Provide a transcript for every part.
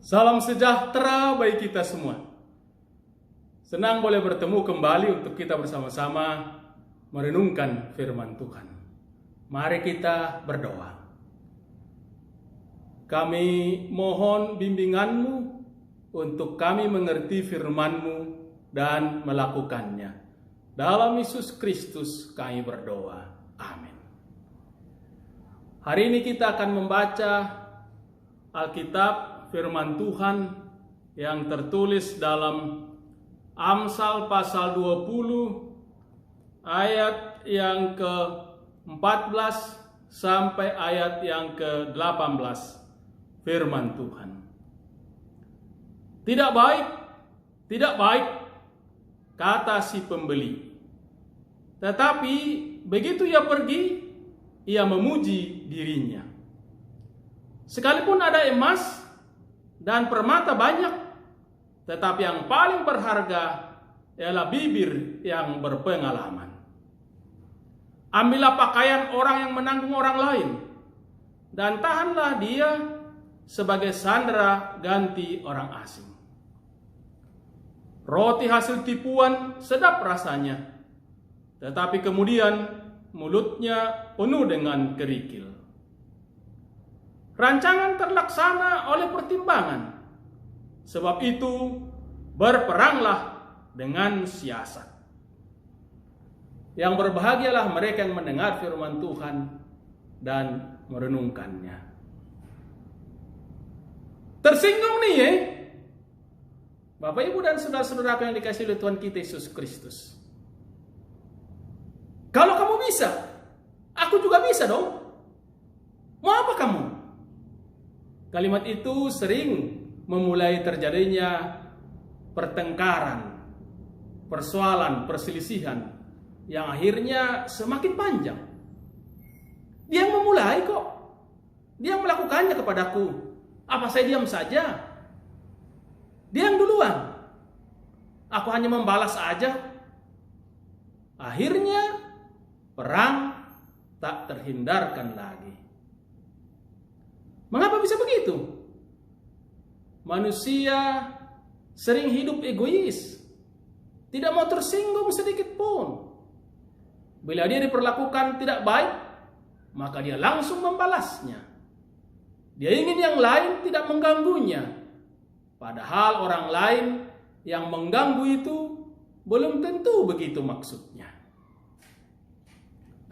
Salam sejahtera bagi kita semua. Senang boleh bertemu kembali untuk kita bersama-sama merenungkan firman Tuhan. Mari kita berdoa. Kami mohon bimbingan-Mu untuk kami mengerti firman-Mu dan melakukannya. Dalam Yesus Kristus kami berdoa. Amin. Hari ini kita akan membaca Alkitab firman Tuhan yang tertulis dalam Amsal pasal 20 ayat yang ke-14 sampai ayat yang ke-18. Firman Tuhan. Tidak baik, kata si pembeli. Tetapi begitu ia pergi, ia memuji dirinya. Sekalipun ada emas dan permata banyak, tetapi yang paling berharga ialah bibir yang berpengalaman. Ambillah pakaian orang yang menanggung orang lain, dan tahanlah dia sebagai sandera ganti orang asing. Roti hasil tipuan sedap rasanya, tetapi kemudian mulutnya penuh dengan kerikil. Rancangan terlaksana oleh pertimbangan. Sebab itu berperanglah dengan siasat. Yang berbahagialah mereka yang mendengar firman Tuhan dan merenungkannya. Tersinggung nih ya, Bapak Ibu dan saudara-saudara yang dikasihi oleh Tuhan kita Yesus Kristus. Kalau kamu bisa, aku juga bisa dong. Mau apa kamu? Kalimat itu sering memulai terjadinya pertengkaran, persoalan, perselisihan yang akhirnya semakin panjang. Dia yang memulai kok. Dia yang melakukannya kepadaku. Apa saya diam saja? Dia yang duluan. Aku hanya membalas aja. Akhirnya perang tak terhindarkan lagi. Mengapa bisa begitu? Manusia sering hidup egois, tidak mau tersinggung sedikit pun. Bila dia diperlakukan tidak baik, maka dia langsung membalasnya. Dia ingin yang lain tidak mengganggunya, padahal orang lain yang mengganggu itu belum tentu begitu maksudnya.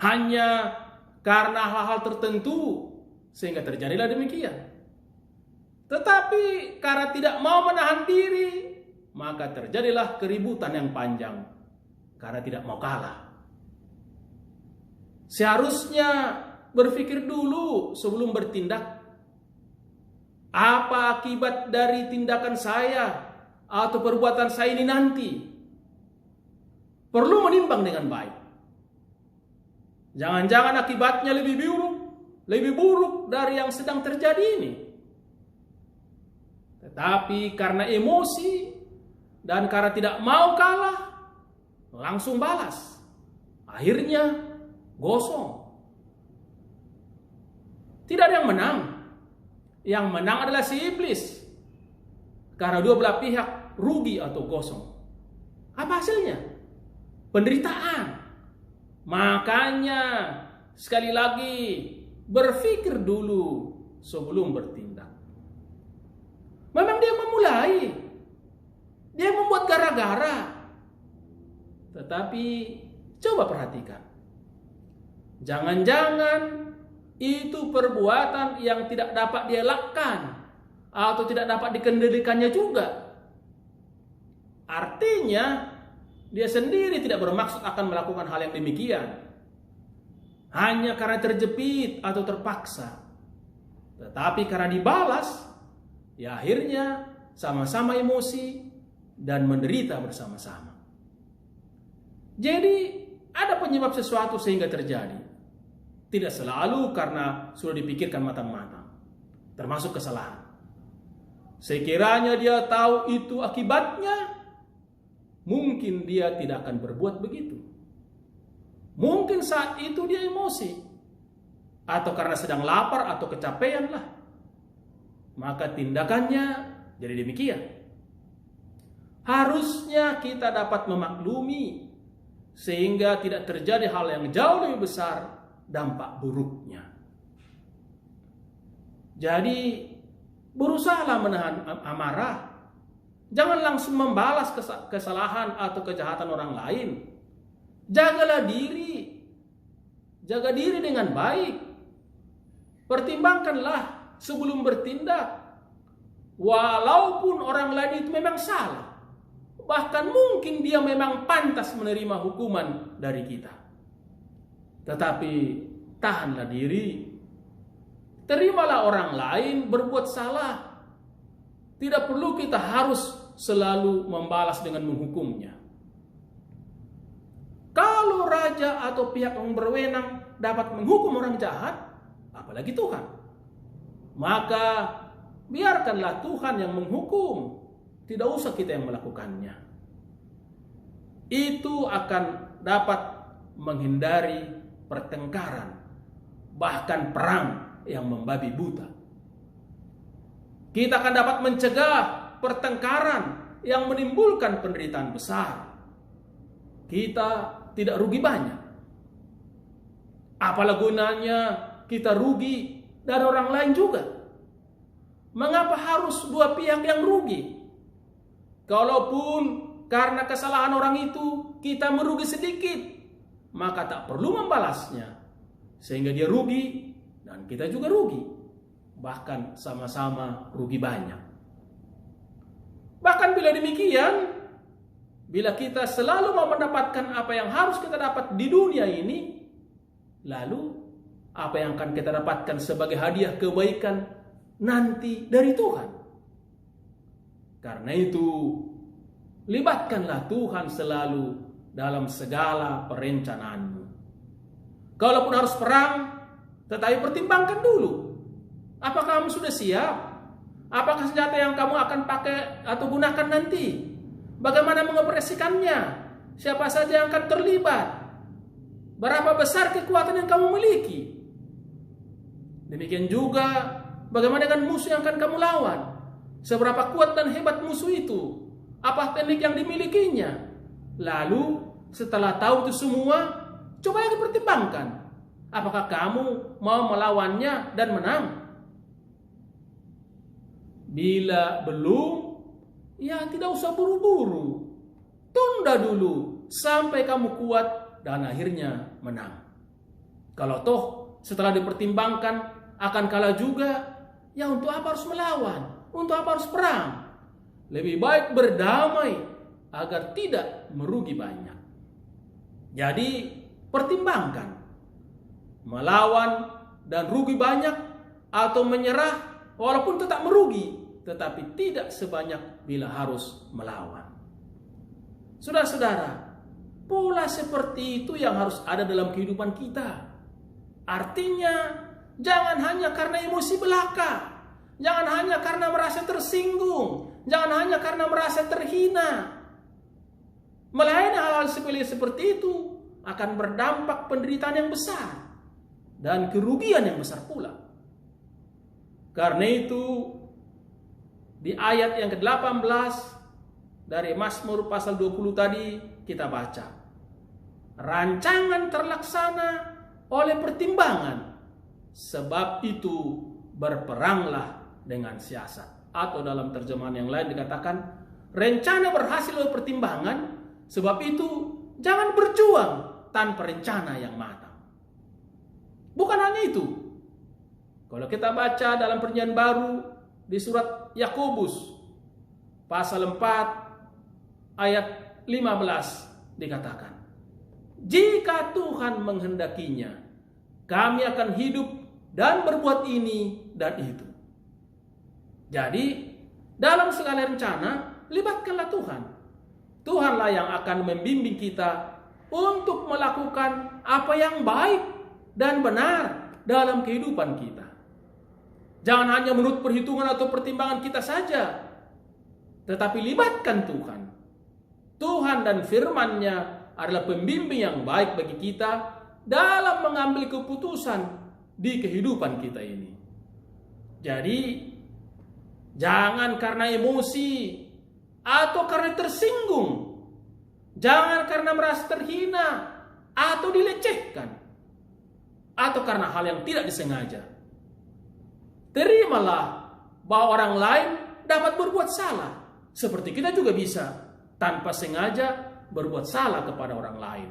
Hanya karena hal-hal tertentu sehingga terjadilah demikian. Tetapi karena tidak mau menahan diri, maka terjadilah keributan yang panjang karena tidak mau kalah. Seharusnya berpikir dulu sebelum bertindak. Apa akibat dari tindakan saya atau perbuatan saya ini nanti? Perlu menimbang dengan baik. Jangan-jangan akibatnya lebih buruk dari yang sedang terjadi ini. Tetapi karena emosi dan karena tidak mau kalah, langsung balas. Akhirnya gosong. Tidak ada yang menang. Yang menang adalah si iblis. Karena dua belah pihak rugi atau gosong. Apa hasilnya? Penderitaan. Makanya sekali lagi berpikir dulu sebelum bertindak. Memang dia memulai. Dia membuat gara-gara. Tetapi coba perhatikan. Jangan-jangan itu perbuatan yang tidak dapat dielakkan atau tidak dapat dikendalikannya juga. Artinya dia sendiri tidak bermaksud akan melakukan hal yang demikian. Hanya karena terjepit atau terpaksa. Tetapi karena dibalas, ya akhirnya sama-sama emosi dan menderita bersama-sama. Jadi ada penyebab sesuatu sehingga terjadi. Tidak selalu karena sudah dipikirkan matang-matang. Termasuk kesalahan. Sekiranya dia tahu itu akibatnya, mungkin dia tidak akan berbuat begitu. Mungkin saat itu dia emosi. Atau karena sedang lapar atau kecapean lah. Maka tindakannya Jadi demikian. Harusnya kita dapat memaklumi sehingga tidak terjadi hal yang jauh lebih besar dampak buruknya. Jadi berusahalah menahan amarah. Jangan langsung membalas kesalahan atau kejahatan orang lain. Jagalah diri. Jaga diri dengan baik. Pertimbangkanlah sebelum bertindak. Walaupun orang lain itu memang salah. Bahkan mungkin dia memang pantas menerima hukuman dari kita. Tetapi tahanlah diri. Terimalah orang lain berbuat salah. Tidak perlu kita harus selalu membalas dengan menghukumnya. Kalau raja atau pihak yang berwenang dapat menghukum orang jahat, apalagi Tuhan, maka biarkanlah Tuhan yang menghukum. Tidak usah kita yang melakukannya. Itu akan dapat menghindari pertengkaran, bahkan perang yang membabi buta. Kita akan dapat mencegah pertengkaran yang menimbulkan penderitaan besar. Kita tidak rugi banyak. Apalah gunanya kita rugi dan orang lain juga? Mengapa harus dua pihak yang rugi? Kalaupun karena kesalahan orang itu kita merugi sedikit, maka tak perlu membalasnya. Sehingga dia rugi dan kita juga rugi. Bahkan sama-sama rugi banyak. Bahkan bila demikian, bila kita selalu mau mendapatkan apa yang harus kita dapat di dunia ini, lalu apa yang akan kita dapatkan sebagai hadiah kebaikan nanti dari Tuhan. Karena itu, libatkanlah Tuhan selalu dalam segala perencanaanmu. Kalaupun harus perang, tetapi pertimbangkan dulu. Apakah kamu sudah siap? Apakah senjata yang kamu akan pakai atau gunakan nanti? Bagaimana mengoperasikannya? Siapa saja yang akan terlibat? Berapa besar kekuatan yang kamu miliki? Demikian juga bagaimana dengan musuh yang akan kamu lawan? Seberapa kuat dan hebat musuh itu? Apa teknik yang dimilikinya? Lalu setelah tahu itu semua, coba lagi pertimbangkan. Apakah kamu mau melawannya dan menang? Bila belum, ya tidak usah buru-buru. Tunda dulu sampai kamu kuat dan akhirnya menang. Kalau toh setelah dipertimbangkan akan kalah juga, ya untuk apa harus melawan? Untuk apa harus perang? Lebih baik berdamai agar tidak merugi banyak. Jadi pertimbangkan. Melawan dan rugi banyak atau menyerah walaupun tetap merugi, tetapi tidak sebanyak bila harus melawan. Saudara-saudara, pola seperti itu yang harus ada dalam kehidupan kita. Artinya, jangan hanya karena emosi belaka, jangan hanya karena merasa tersinggung, jangan hanya karena merasa terhina. Melainkan hal-hal sepele seperti itu akan berdampak penderitaan yang besar dan kerugian yang besar pula. Karena itu, di ayat yang ke-18 dari Mazmur pasal 20 tadi kita baca. Rancangan terlaksana oleh pertimbangan, sebab itu berperanglah dengan siasat. Atau dalam terjemahan yang lain dikatakan, rencana berhasil oleh pertimbangan, sebab itu jangan berjuang tanpa rencana yang matang. Bukan hanya itu. Kalau kita baca dalam Perjanjian Baru di surat Yakobus pasal 4 ayat 15 dikatakan, jika Tuhan menghendakinya, kami akan hidup dan berbuat ini dan itu. Jadi dalam segala rencana libatkanlah Tuhan. Tuhanlah yang akan membimbing kita untuk melakukan apa yang baik dan benar dalam kehidupan kita. Jangan hanya menurut perhitungan atau pertimbangan kita saja, tetapi libatkan Tuhan. Tuhan dan firman-Nya adalah pembimbing yang baik bagi kita dalam mengambil keputusan di kehidupan kita ini. Jadi, Jangan karena emosi atau karena tersinggung. Jangan karena merasa terhina atau dilecehkan, atau karena hal yang tidak disengaja. Terimalah bahwa orang lain dapat berbuat salah, seperti kita juga bisa tanpa sengaja berbuat salah kepada orang lain.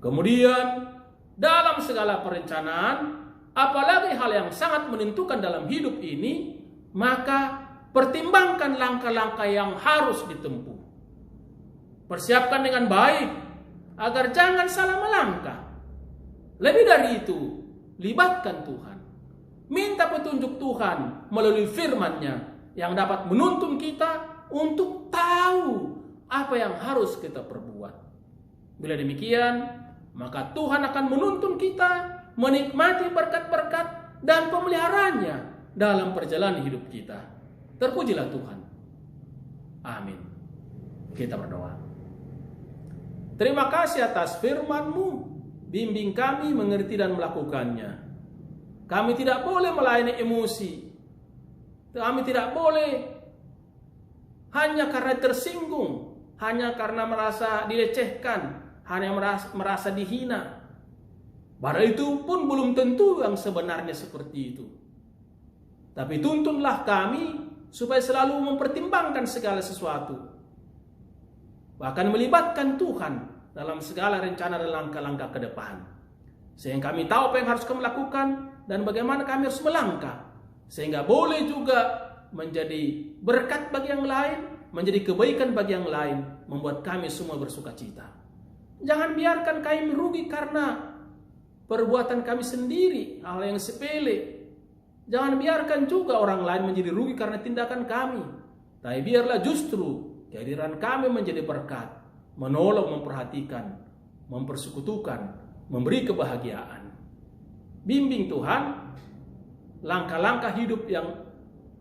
Kemudian dalam segala perencanaan, apalagi hal yang sangat menentukan dalam hidup ini, maka pertimbangkan langkah-langkah yang harus ditempuh. Persiapkan dengan baik agar jangan salah melangkah. Lebih dari itu, libatkan Tuhan. Minta petunjuk Tuhan melalui firman-Nya yang dapat menuntun kita untuk tahu apa yang harus kita perbuat. Bila demikian, maka Tuhan akan menuntun kita menikmati berkat-berkat dan pemeliharaannya dalam perjalanan hidup kita. Terpujilah Tuhan. Amin. Kita berdoa. Terima kasih atas firman-Mu. Bimbing kami mengerti dan melakukannya. Kami tidak boleh melayani emosi. Kami tidak boleh hanya karena tersinggung, hanya karena merasa dilecehkan, hanya merasa dihina. Padahal itu pun belum tentu yang sebenarnya seperti itu. Tapi tuntunlah kami supaya selalu mempertimbangkan segala sesuatu. Bahkan melibatkan Tuhan dalam segala rencana dan langkah-langkah ke depan. Sehingga kami tahu apa yang harus kami lakukan dan bagaimana kami harus melangkah. Sehingga boleh juga menjadi berkat bagi yang lain, menjadi kebaikan bagi yang lain, membuat kami semua bersuka cita. Jangan biarkan kami merugi karena perbuatan kami sendiri, hal yang sepele. Jangan biarkan juga orang lain menjadi rugi karena tindakan kami. Tapi biarlah justru kehadiran kami menjadi berkat, menolong, memperhatikan, mempersekutukan, memberi kebahagiaan. Bimbing Tuhan langkah-langkah hidup yang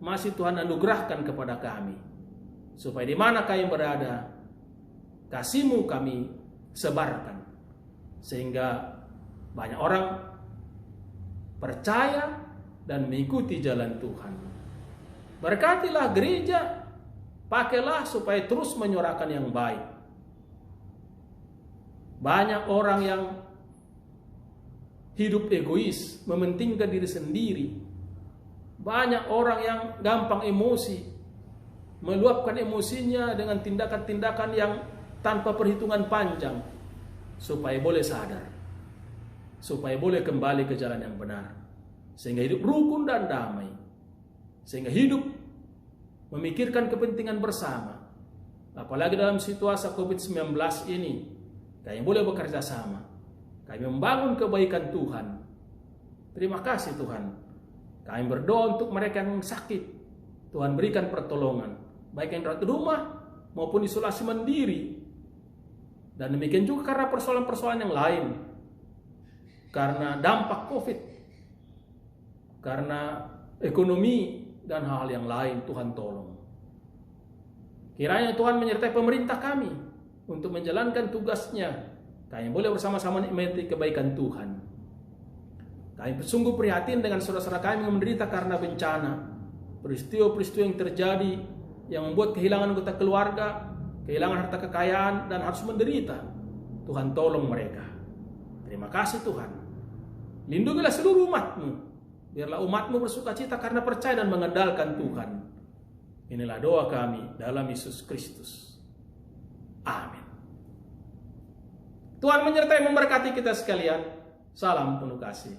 masih Tuhan anugerahkan kepada kami, supaya di mana kami berada, kasih-Mu kami sebarkan, sehingga banyak orang percaya dan mengikuti jalan Tuhan. Berkatilah gereja, pakailah supaya terus menyuarakan yang baik. Banyak orang yang hidup egois, mementingkan diri sendiri. Banyak orang yang gampang emosi, meluapkan emosinya dengan tindakan-tindakan yang tanpa perhitungan panjang, supaya boleh sadar, supaya boleh kembali ke jalan yang benar, sehingga hidup rukun dan damai, sehingga hidup memikirkan kepentingan bersama. Apalagi dalam situasi COVID-19 ini, kami boleh bekerja sama, kami membangun kebaikan Tuhan. Terima kasih Tuhan. Kami berdoa untuk mereka yang sakit, Tuhan berikan pertolongan, baik yang di rumah maupun isolasi mandiri. Dan demikian juga karena persoalan-persoalan yang lain, karena dampak COVID, karena ekonomi dan hal-hal yang lain. Tuhan tolong. Kiranya Tuhan menyertai pemerintah kami untuk menjalankan tugasnya. Kami boleh bersama-sama nikmati kebaikan Tuhan. Kami sungguh prihatin dengan saudara-saudara kami yang menderita karena bencana, peristiwa-peristiwa yang terjadi yang membuat kehilangan anggota keluarga, kehilangan harta kekayaan, dan harus menderita. Tuhan tolong mereka. Terima kasih Tuhan. Lindungilah seluruh umat-Mu. Biarlah umat-Mu bersuka cita karena percaya dan mengandalkan Tuhan. Inilah doa kami dalam Yesus Kristus. Amin. Tuhan menyertai memberkati kita sekalian. Salam penuh kasih.